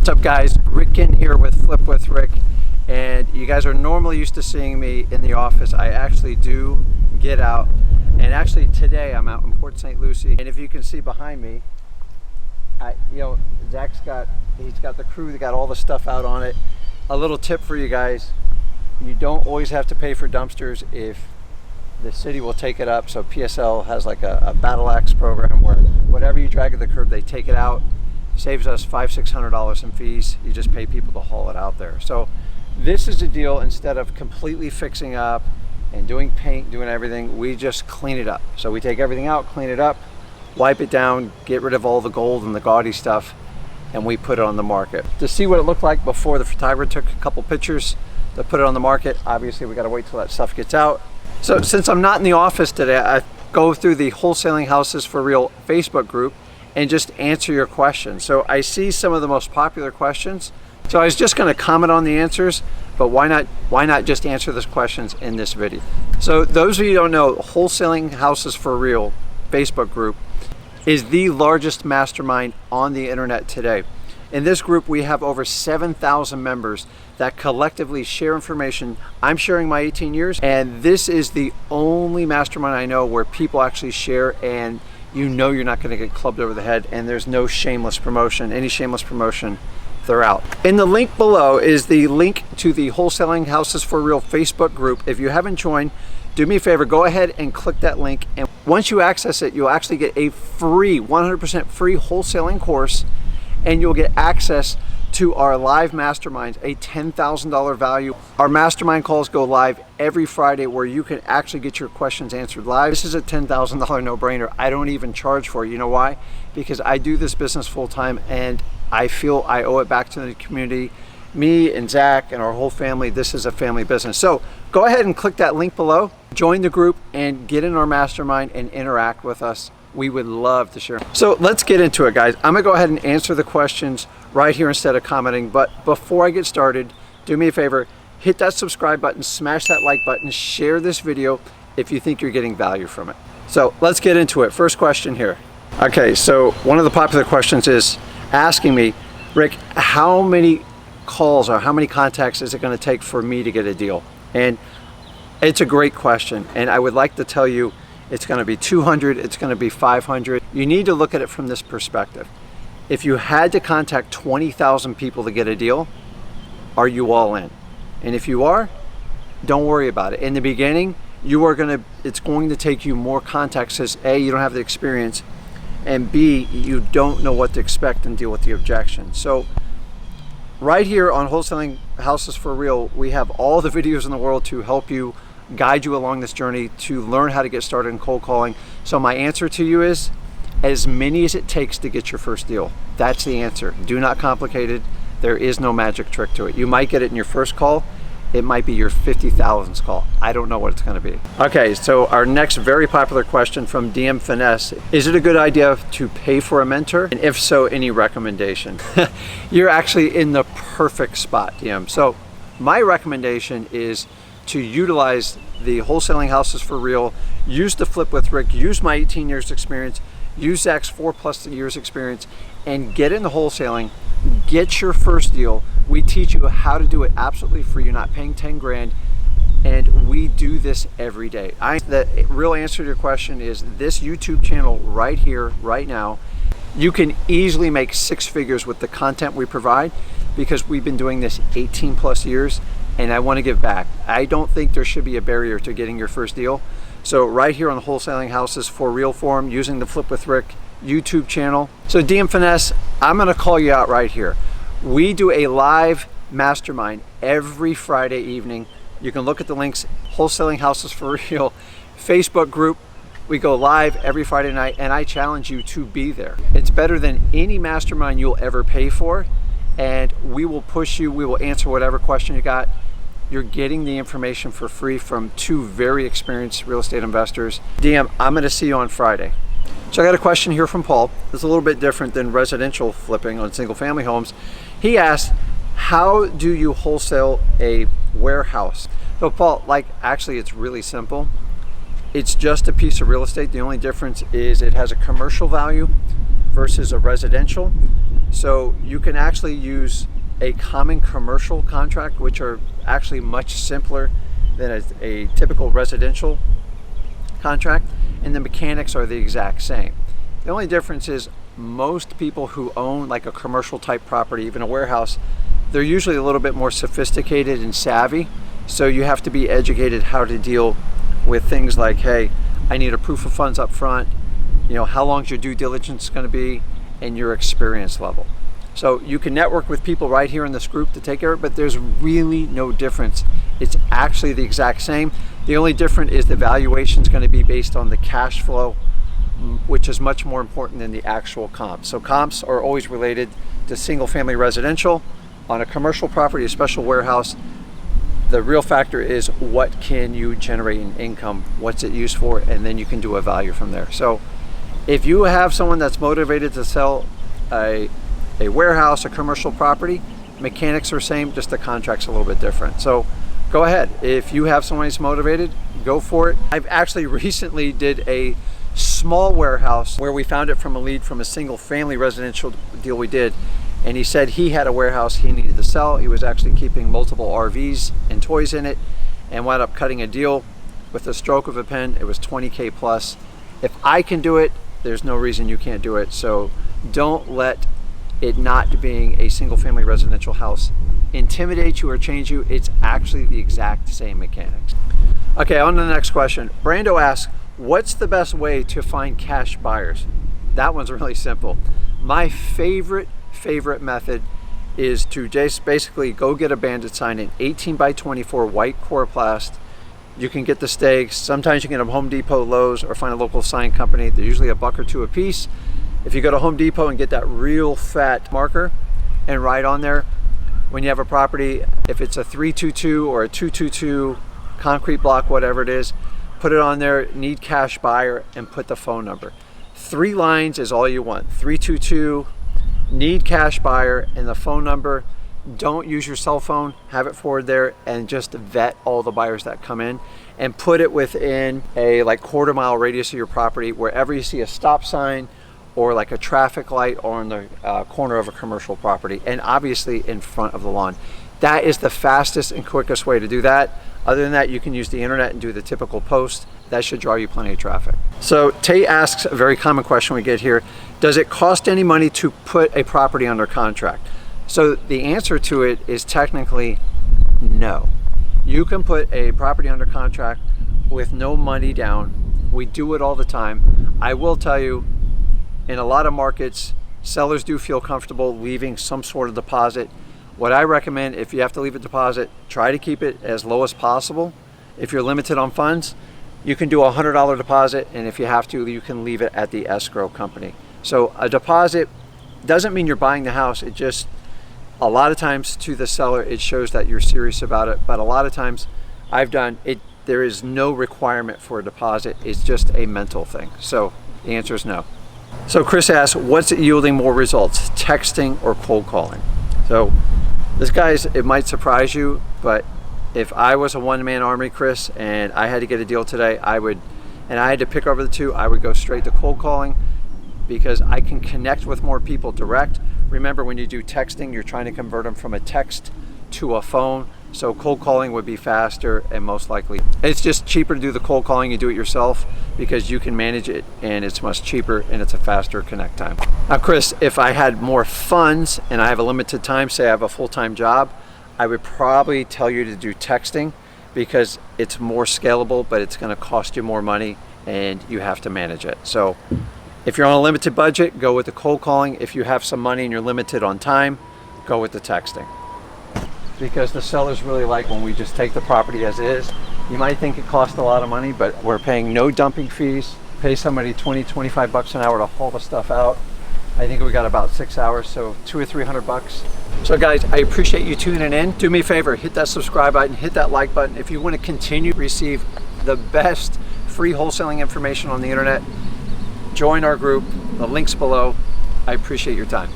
What's up, guys? Rick Ginn here with Flip with Rick, and you guys are normally used to seeing me in the office. I actually do get out, and actually today I'm out in Port St. Lucie, and if you can see behind me, Zach's got the crew that got all the stuff out on it. A little tip for you guys: you don't always have to pay for dumpsters if the city will take it up. So PSL has like a battle axe program where whatever you drag at the curb, they take it out. Saves us $500-600 in fees. You just pay people to haul it out there. So this is a deal. Instead of completely fixing up and doing paint, doing everything, we just clean it up. So we take everything out, clean it up, wipe it down, get rid of all the gold and the gaudy stuff, and we put it on the market. To see what it looked like before, the photographer took a couple pictures to put it on the market. Obviously we got to wait till that stuff gets out. So since I'm not in the office today, I go through the Wholesaling Houses for Real Facebook group and just answer your questions. So I see some of the most popular questions. So I was just going to comment on the answers, but why not just answer those questions in this video? So those of you who don't know, Wholesaling Houses for Real Facebook group is the largest mastermind on the internet today. In this group, we have over 7,000 members that collectively share information. I'm sharing my 18 years, and this is the only mastermind I know where people actually share, and you know you're not going to get clubbed over the head, and there's no shameless promotion. Any shameless promotion, they're out. In the link below is the link to the Wholesaling Houses for Real Facebook group. If you haven't joined, do me a favor, go ahead and click that link, and once you access it, you'll actually get a free, 100% free wholesaling course, and you'll get access to our live masterminds, a $10,000 value. Our mastermind calls go live every Friday where you can actually get your questions answered live. This is a $10,000 no-brainer. I don't even charge for it. You know why? Because I do this business full-time, and I feel I owe it back to the community. Me and Zach and our whole family, this is a family business. So go ahead and click that link below, join the group, and get in our mastermind and interact with us. We would love to share. So let's get into it, guys. I'm gonna go ahead and answer the questions right here instead of commenting. But before I get started, do me a favor, hit that subscribe button, smash that like button, share this video if you think you're getting value from it. So let's get into it. First question here. Okay, so one of the popular questions is asking me, Rick, how many calls or how many contacts is it gonna take for me to get a deal? And it's a great question. And I would like to tell you, it's going to be 200, it's going to be 500. You need to look at it from this perspective. If you had to contact 20,000 people to get a deal, are you all in? And if you are, don't worry about it. In the beginning, it's going to take you more contacts because A, you don't have the experience, and B, you don't know what to expect and deal with the objection. So right here on Wholesaling Houses for Real, we have all the videos in the world to help you, guide you along this journey to learn how to get started in cold calling. So my answer to you is as many as it takes to get your first deal. That's the answer. Do not complicate it. There is no magic trick to it. You might get it in your first call. It might be your 50,000th call. I don't know what it's going to be. Okay, so our next very popular question from DM Finesse: is it a good idea to pay for a mentor? And if so, any recommendation? You're actually in the perfect spot, DM. So my recommendation is to utilize the Wholesaling Houses for Real, use the Flip with Rick, use my 18 years experience, use Zach's 4+ years experience, and get into wholesaling, get your first deal. We teach you how to do it absolutely free. You're not paying 10 grand, and we do this every day. The real answer to your question is this YouTube channel right here, right now. You can easily make 6 figures with the content we provide because we've been doing this 18+ years. And I want to give back. I don't think there should be a barrier to getting your first deal. So right here on the Wholesaling Houses for Real forum, using the Flip with Rick YouTube channel. So DM Finesse, I'm going to call you out right here. We do a live mastermind every Friday evening. You can look at the links, Wholesaling Houses for Real Facebook group. We go live every Friday night, and I challenge you to be there. It's better than any mastermind you'll ever pay for. And we will push you, we will answer whatever question you got. You're getting the information for free from 2 very experienced real estate investors. DM, I'm gonna see you on Friday. So I got a question here from Paul. It's a little bit different than residential flipping on single family homes. He asked, how do you wholesale a warehouse? So Paul, actually it's really simple. It's just a piece of real estate. The only difference is it has a commercial value versus a residential. So you can actually use a common commercial contract, which are actually much simpler than a typical residential contract, and the mechanics are the exact same. The only difference is most people who own like a commercial type property, even a warehouse, they're usually a little bit more sophisticated and savvy. So you have to be educated how to deal with things like, hey, I need a proof of funds up front, you know, how long is your due diligence going to be, and your experience level. So you can network with people right here in this group to take care of it, but there's really no difference. It's actually the exact same. The only difference is the valuation is going to be based on the cash flow, which is much more important than the actual comps. So comps are always related to single family residential. On a commercial property, a special warehouse, the real factor is what can you generate in income, what's it used for, and then you can do a value from there. So if you have someone that's motivated to sell a warehouse, a commercial property, mechanics are same, just the contract's a little bit different. So go ahead. If you have someone who's motivated, go for it. I've actually recently did a small warehouse where we found it from a lead from a single family residential deal we did. And he said he had a warehouse he needed to sell. He was actually keeping multiple RVs and toys in it, and wound up cutting a deal with a stroke of a pen. It was 20K plus. If I can do it, there's no reason you can't do it. So don't let it not being a single family residential house intimidate you or change you. It's actually the exact same mechanics. Okay, on to the next question. Brando asks, what's the best way to find cash buyers? That one's really simple. My favorite method is to just basically go get a bandit sign in 18 by 24 white coroplast. You can get the stakes. Sometimes you can get them Home Depot, Lowe's, or find a local sign company. They're usually $1 or $2 a piece. If you go to Home Depot and get that real fat marker and write on there, when you have a property, if it's a 322 or a 222 concrete block, whatever it is, put it on there, need cash buyer, and put the phone number. 3 lines is all you want. 322, need cash buyer, and the phone number. Don't use your cell phone, have it forward there, and just vet all the buyers that come in, and put it within a like quarter-mile radius of your property. Wherever you see a stop sign or like a traffic light, or on the corner of a commercial property, and obviously in front of the lawn. That is the fastest and quickest way to do that. Other than that, you can use the internet and do the typical post. That should draw you plenty of traffic. So Tate asks a very common question we get here. Does it cost any money to put a property under contract? So the answer to it is technically no. You can put a property under contract with no money down. We do it all the time. I will tell you, in a lot of markets, sellers do feel comfortable leaving some sort of deposit. What I recommend, if you have to leave a deposit, try to keep it as low as possible. If you're limited on funds, you can do a $100 deposit, and if you have to, you can leave it at the escrow company. So a deposit doesn't mean you're buying the house. It just, a lot of times to the seller, it shows that you're serious about it. But a lot of times I've done it, there is no requirement for a deposit. It's just a mental thing. So the answer is no. So Chris asks, what's yielding more results, texting or cold calling? So this, guys, it might surprise you, but if I was a one-man army, Chris, and I had to get a deal today, I had to pick over the two, I would go straight to cold calling, because I can connect with more people direct. Remember, when you do texting, you're trying to convert them from a text to a phone. So cold calling would be faster, and most likely it's just cheaper to do the cold calling. You do it yourself because you can manage it, and it's much cheaper, and it's a faster connect time. Now, Chris, if I had more funds and I have a limited time, say I have a full-time job, I would probably tell you to do texting because it's more scalable, but it's going to cost you more money and you have to manage it. So if you're on a limited budget, go with the cold calling. If you have some money and you're limited on time, go with the texting. Because the sellers really like when we just take the property as is. You might think it costs a lot of money, but we're paying no dumping fees. Pay somebody $20-25 an hour to haul the stuff out. I think we got about 6 hours, so $200 or $300. So guys, I appreciate you tuning in. Do me a favor, hit that subscribe button, hit that like button. If you want to continue to receive the best free wholesaling information on the internet, join our group. The link's below. I appreciate your time.